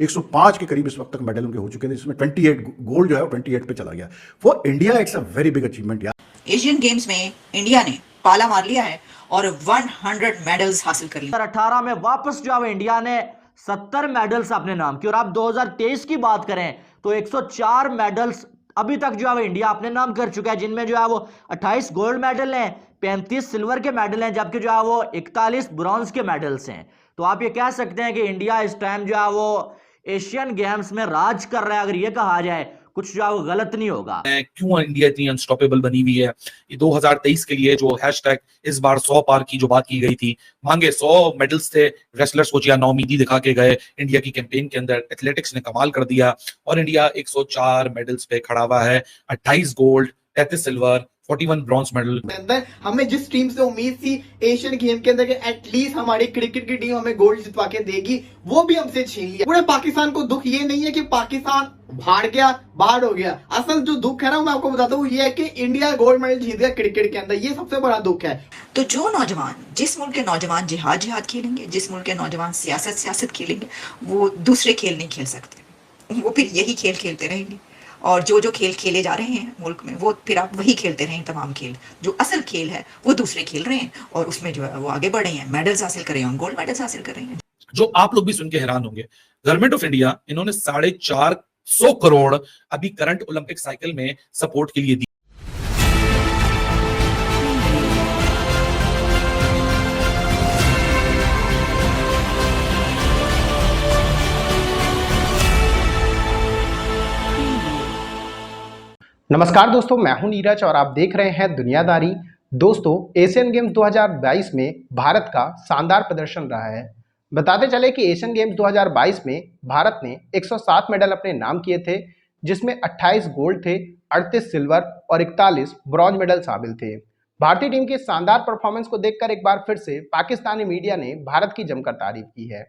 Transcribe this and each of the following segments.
105 के करीब इस वक्त तक मेडल उनके हो चुके हैं, इसमें 28 गोल्ड जो है वो 28 पे चला गया। For India it's a very big achievement यार। एशियन गेम्स में इंडिया ने पाला मार लिया है और 100 मेडल्स हासिल कर लिए। 2018 में वापस जो है इंडिया ने 70 मेडल्स अपने नाम किए और आप 2023 की बात करें तो 104 मेडल्स अभी तक जो है इंडिया अपने नाम कर चुका है, जिनमें जो है वो 28 गोल्ड मेडल हैं, 35 सिल्वर के मेडल हैं, जबकि जो है वो 41 ब्रॉन्ज के मेडल्स हैं। तो आप ये कह सकते हैं कि इंडिया इस टाइम जो है वो एशियन गेम्स में राज कर रहा है। अगर ये कहा जाए कुछ जो है वो गलत नहीं होगा। क्यों इंडिया इतनी अनस्टॉपेबल बनी हुई है? ये 2023 के लिए जो हैशटैग इस बार 100 पार की जो बात की गई थी, मांगे 100 मेडल्स थे, रेसलर्स को जिया नौमीदी दिखा के गए इंडिया की कैंपेन के अंदर। एथलेटिक्स ने कमाल कर दिया और इंडिया 104 मेडल्स पे खड़ा हुआ है, 28 गोल्ड, 33 सिल्वर, 41 ब्रॉन्ज मेडल। अंदर हमें जिस टीम से उम्मीद थी एशियन गेम के अंदर एटलीस्ट हमारी क्रिकेट की टीम हमें गोल्ड जितवा के देगी, वो भी हमसे छीन लिया। पूरे पाकिस्तान को दुख ये नहीं है कि पाकिस्तान भाड़ गया, बाढ़ हो गया। असल जो दुख है ना, मैं आपको बताता हूँ, ये है कि इंडिया गोल्ड मेडल जीत गया क्रिकेट के अंदर, ये सबसे बड़ा दुख है। तो जो नौजवान, जिस मुल्क के नौजवान जिहाद खेलेंगे, जिस मुल्क के नौजवान सियासत खेलेंगे, वो दूसरे खेल नहीं खेल सकते, वो फिर यही खेल खेलते रहेंगे। और जो खेल खेले जा रहे हैं मुल्क में, वो फिर आप वही खेलते रहें। तमाम खेल जो असल खेल है वो दूसरे खेल रहे हैं और उसमें जो है वो आगे बढ़े हैं, मेडल्स हासिल कर रहे हैं, गोल्ड मेडल्स हासिल कर रहे हैं। जो आप लोग भी सुन के हैरान होंगे, गवर्नमेंट ऑफ इंडिया इन्होंने 450 करोड़ अभी करंट ओलंपिक साइकिल में सपोर्ट के लिए दी। नमस्कार दोस्तों, मैं हूं नीरज और आप देख रहे हैं दुनियादारी। दोस्तों, एशियन गेम्स 2022 में भारत का शानदार प्रदर्शन रहा है। बताते चले कि एशियन गेम्स 2022 में भारत ने 107 मेडल अपने नाम किए थे, जिसमें 28 गोल्ड थे, 38 सिल्वर और 41 ब्रॉन्ज मेडल शामिल थे। भारतीय टीम की शानदार परफॉर्मेंस को देखकर एक बार फिर से पाकिस्तानी मीडिया ने भारत की जमकर तारीफ की है।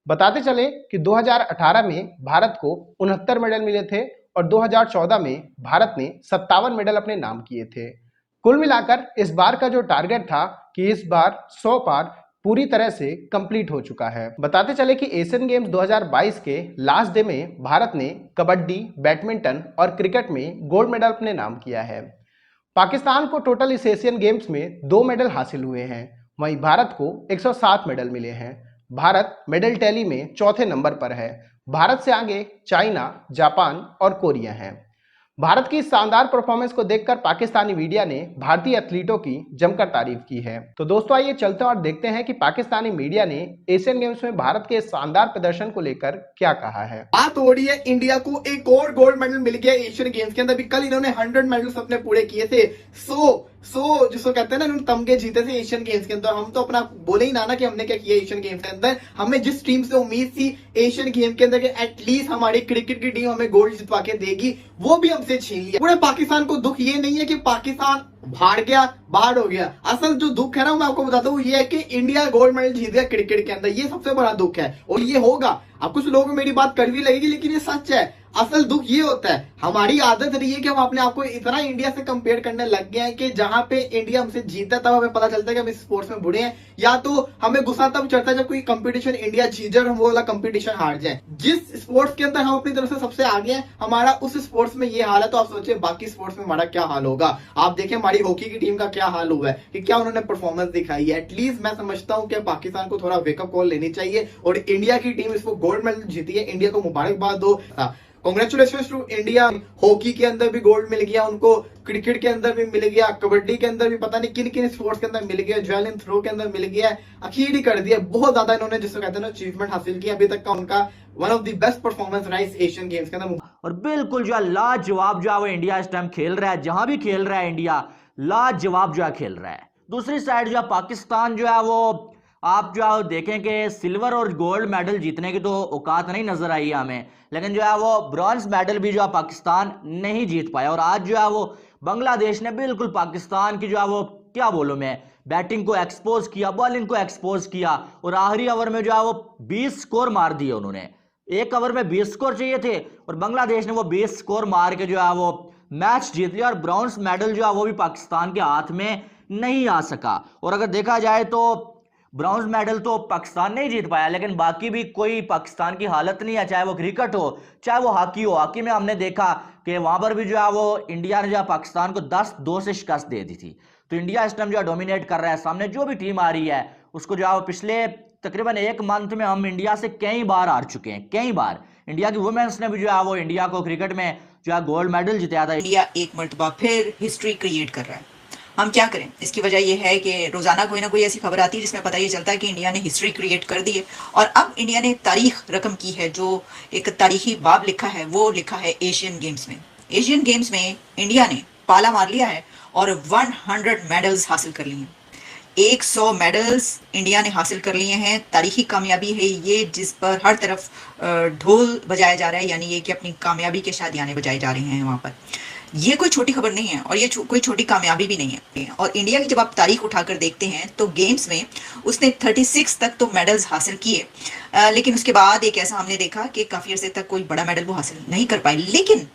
बताते चले कि 2018 में भारत को 69 मेडल मिले थे और 2014 में भारत ने 57 मेडल अपने नाम किए थे। कुल मिलाकर इस बार का जो टारगेट था कि इस बार 100 पार पूरी तरह से कंप्लीट हो चुका है। बताते चले कि एशियन गेम्स 2022 के लास्ट डे में भारत ने कबड्डी, बैडमिंटन और क्रिकेट में गोल्ड मेडल अपने नाम किया है। पाकिस्तान को टोटल इस एशियन गेम्स में 2 मेडल हासिल हुए हैं, वहीं भारत को 107 मेडल मिले हैं। भारत मेडल टैली में चौथे नंबर पर है। भारत से आगे चाइना, जापान और कोरिया हैं। भारत की शानदार परफॉर्मेंस को देखकर पाकिस्तानी मीडिया ने भारतीय एथलीटों की जमकर तारीफ की है। तो दोस्तों, आइए चलते हैं और देखते हैं कि पाकिस्तानी मीडिया ने एशियन गेम्स में भारत के शानदार प्रदर्शन को लेकर क्या कहा है। बात हो रही है इंडिया को एक और गोल्ड मेडल मिल गया एशियन गेम्स के अंदर भी। कल इन्होंने 100 मेडल्स अपने पूरे किए थे। 100 जिसको कहते हैं ना, इन्होंने तमगे जीते थे एशियन गेम्स के अंदर। हम तो अपना बोले ही ना कि हमने क्या किया एशियन गेम्स के अंदर। हमें जिस टीम से उम्मीद थी एशियन गेम के अंदर एटलीस्ट हमारी क्रिकेट की टीम हमें गोल्ड जितवा के देगी, वो भी हमसे छीन लिया। पूरे पाकिस्तान को दुख ये नहीं है कि पाकिस्तान भाड़ गया, बाढ़ हो गया। असल जो दुख है ना, मैं आपको बताता हूँ, ये है कि इंडिया गोल्ड मेडल जीत गया क्रिकेट के अंदर, ये सबसे बड़ा दुख है। और ये होगा, अब कुछ लोगों को मेरी बात कड़वी लगेगी लेकिन ये सच है। असल दुख ये होता है, हमारी आदत रही है कि हम अपने आप को इतना इंडिया से कंपेयर करने लग गए हैं कि जहां पे इंडिया हमसे जीतता है तब हमें पता चलता है कि हम इस स्पोर्ट्स में बुरे हैं, या तो हमें गुस्सा तब चढ़ता है जब कोई कंपटीशन इंडिया जीत जाए और हम वो वाला कंपटीशन हार जाए। जिस स्पोर्ट्स के अंदर हम अपनी तरफ से सबसे आगे हैं, हमारा उस स्पोर्ट्स में ये हाल है, तो आप सोचिए बाकी स्पोर्ट्स में हमारा क्या हाल होगा। आप देखें हमारी हॉकी की टीम का क्या हाल हुआ है कि क्या उन्होंने परफॉर्मेंस दिखाई है। एटलीस्ट मैं समझता हूं कि पाकिस्तान को थोड़ा वेकअप कॉल लेनी चाहिए और इंडिया की टीम इसको गोल्ड मेडल जीती है, इंडिया को मुबारकबाद दो। Congratulation to India. हॉकी के अंदर भी गोल्ड मिल गया उनको, क्रिकेट के अंदर भी मिल गया, कबड्डी के अंदर भी पता नहीं किन किन स्पोर्ट्स के अंदर मिल गया, जैवलिन थ्रो के अंदर मिल गया है। अखीर ही कर दिया, बहुत ज्यादा इन्होंने जिसको कहते हैं ना अचीवमेंट हासिल किया। अभी तक का उनका one of the best performance रहा इस एशियन गेम्स के अंदर। और बिल्कुल जो है लाजवाब जो है वो इंडिया इस टाइम खेल रहा है। जहां भी खेल रहा है इंडिया लाजवाब जो है खेल रहा है। दूसरी साइड जो है पाकिस्तान जो है वो आप जो है देखें कि सिल्वर और गोल्ड मेडल जीतने की तो औकात नहीं नजर आई हमें, लेकिन जो है वो ब्रॉन्ज मेडल भी जो है पाकिस्तान नहीं जीत पाया। और आज जो है वो बांग्लादेश ने बिल्कुल पाकिस्तान की जो है वो क्या बोलूं मैं, बैटिंग को एक्सपोज किया, बॉलिंग को एक्सपोज किया और आखिरी ओवर में जो है वो 20 स्कोर मार दिए उन्होंने। एक ओवर में 20 स्कोर चाहिए थे और बांग्लादेश ने वो 20 स्कोर मार के जो है वो मैच जीत लिया और ब्रॉन्ज मेडल जो है वो भी पाकिस्तान के हाथ में नहीं आ सका। और अगर देखा जाए तो ब्रॉन्ज मेडल तो पाकिस्तान नहीं जीत पाया, लेकिन बाकी भी कोई पाकिस्तान की हालत नहीं है, चाहे वो क्रिकेट हो चाहे वो हॉकी हो। हॉकी में हमने देखा कि वहां पर भी जो है वो इंडिया ने जो है पाकिस्तान को 10-2 से शिकस्त दे दी थी। तो इंडिया इस टाइम जो है डोमिनेट कर रहा है, सामने जो भी टीम आ रही है उसको जो है वो पिछले तकरीबन 1 मंथ में हम इंडिया से कई बार हार चुके हैं, कई बार। इंडिया की वुमेन्स ने भी जो है वो इंडिया को क्रिकेट में जो है गोल्ड मेडल जिताया था। इंडिया एक मर्तबा फिर हिस्ट्री क्रिएट कर रहा है। हम क्या करें? इसकी वजह यह है कि रोजाना कोई ना कोई ऐसी खबर आती है जिसमें पता ये चलता है कि इंडिया ने हिस्ट्री क्रिएट कर दी है, और अब इंडिया ने तारीख रकम की है, जो एक तारीखी बाब लिखा है, वो लिखा है एशियन गेम्स में। एशियन गेम्स में इंडिया ने पाला मार लिया है और 100 मेडल्स हासिल कर लिए हैं। 100 मेडल्स इंडिया ने हासिल कर लिए हैं। तारीखी कामयाबी है ये, जिस पर हर तरफ ढोल बजाया जा रहा है, यानी ये कि अपनी कामयाबी के शादियाने बजाए जा रहे हैं वहां पर। ये कोई छोटी खबर नहीं है और ये कोई छोटी कामयाबी भी नहीं है। और इंडिया की जब आप तारीख उठाकर देखते हैं तो गेम्स में उसने 36 तक तो मेडल्स हासिल किए, लेकिन उसके बाद एक ऐसा हमने देखा कि काफी अरसे तक कोई बड़ा मेडल वो हासिल नहीं कर पाए। लेकिन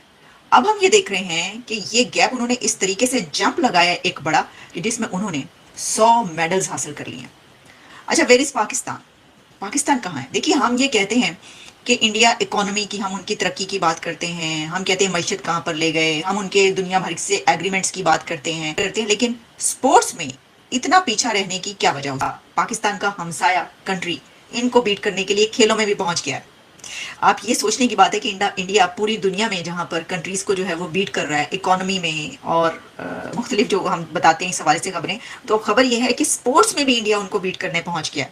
अब हम ये देख रहे हैं कि ये गैप उन्होंने इस तरीके से जंप लगाया एक बड़ा, कि जिसमें उन्होंने 100 मेडल्स हासिल कर लिए। अच्छा, वेयर इज पाकिस्तान? पाकिस्तान कहाँ है? देखिए, हम ये कहते हैं कि इंडिया इकोनॉमी की, हम उनकी तरक्की की बात करते हैं, हम कहते हैं मैशत कहाँ पर ले गए, हम उनके दुनिया भर से एग्रीमेंट्स की बात करते हैं, लेकिन स्पोर्ट्स में इतना पीछा रहने की क्या वजह होगा? पाकिस्तान का हमसाया कंट्री इनको बीट करने के लिए खेलों में भी पहुंच गया है। आप ये सोचने की बात है कि इंडिया पूरी दुनिया में जहां पर कंट्रीज को जो है वो बीट कर रहा है इकोनॉमी में और मुख्तलिफ जो हम बताते हैं इस हवाले से खबरें, तो खबर ये है कि स्पोर्ट्स में भी इंडिया उनको बीट करने पहुंच गया।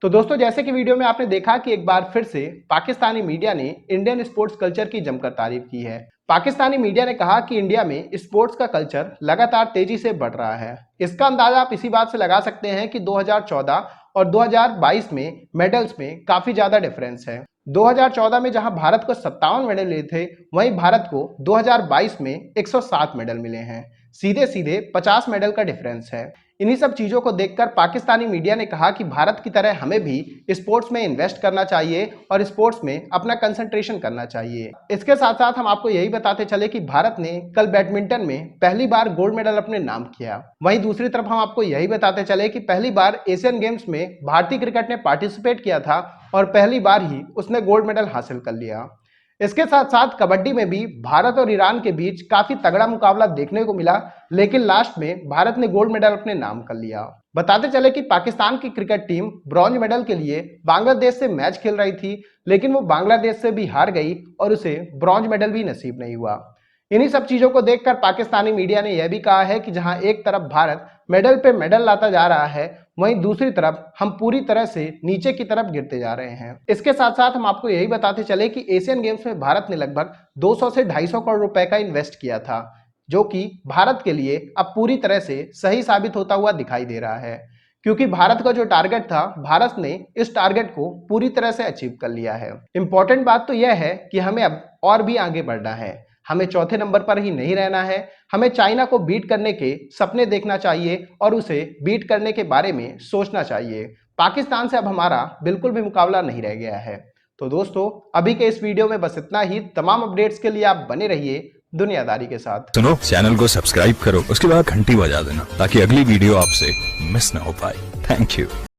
तो दोस्तों, जैसे कि वीडियो में आपने देखा कि एक बार फिर से पाकिस्तानी मीडिया ने इंडियन स्पोर्ट्स कल्चर की जमकर तारीफ की है। पाकिस्तानी मीडिया ने कहा कि इंडिया में स्पोर्ट्स का कल्चर लगातार तेजी से बढ़ रहा है। इसका अंदाजा आप इसी बात से लगा सकते हैं कि 2014 और 2022 में मेडल्स में काफी ज्यादा डिफरेंस है। 2014 में जहां भारत को 57 मेडल मिले थे, वहीं भारत को 2022 में 107 मेडल मिले हैं। सीधे सीधे 50 मेडल का डिफरेंस है। इन्हीं सब चीजों को देखकर पाकिस्तानी मीडिया ने कहा कि भारत की तरह हमें भी स्पोर्ट्स में इन्वेस्ट करना चाहिए और स्पोर्ट्स में अपना कंसंट्रेशन करना चाहिए। इसके साथ साथ हम आपको यही बताते चले कि भारत ने कल बैडमिंटन में पहली बार गोल्ड मेडल अपने नाम किया। वहीं दूसरी तरफ हम आपको यही बताते चले कि पहली बार एशियन गेम्स में भारतीय क्रिकेट ने पार्टिसिपेट किया था और पहली बार ही उसने गोल्ड मेडल हासिल कर लिया। इसके साथ साथ कबड्डी में भी भारत और ईरान के बीच काफी तगड़ा मुकाबला देखने को मिला, लेकिन लास्ट में भारत ने गोल्ड मेडल अपने नाम कर लिया। बताते चले कि पाकिस्तान की क्रिकेट टीम ब्रॉन्ज मेडल के लिए बांग्लादेश से मैच खेल रही थी, लेकिन वो बांग्लादेश से भी हार गई और उसे ब्रॉन्ज मेडल भी नसीब नहीं हुआ। इन्हीं सब चीजों को देखकर पाकिस्तानी मीडिया ने यह भी कहा है कि जहां एक तरफ भारत मेडल पे मेडल लाता जा रहा है, वहीं दूसरी तरफ हम पूरी तरह से नीचे की तरफ गिरते जा रहे हैं। इसके साथ साथ हम आपको यही बताते चले कि एशियन गेम्स में भारत ने लगभग 200 से 250 करोड़ रुपए का इन्वेस्ट किया था, जो कि भारत के लिए अब पूरी तरह से सही साबित होता हुआ दिखाई दे रहा है, क्योंकि भारत का जो टारगेट था, भारत ने इस टारगेट को पूरी तरह से अचीव कर लिया है। इंपॉर्टेंट बात तो यह है कि हमें अब और भी आगे बढ़ना है। हमें चौथे नंबर पर ही नहीं रहना है। हमें चाइना को बीट करने के सपने देखना चाहिए और उसे बीट करने के बारे में सोचना चाहिए। पाकिस्तान से अब हमारा बिल्कुल भी मुकाबला नहीं रह गया है। तो दोस्तों, अभी के इस वीडियो में बस इतना ही। तमाम अपडेट्स के लिए आप बने रहिए दुनियादारी के साथ। सुनो, चैनल को सब्सक्राइब करो, उसके बाद घंटी बजा देना ताकि अगली वीडियो आपसे मिस ना हो पाए। Thank you.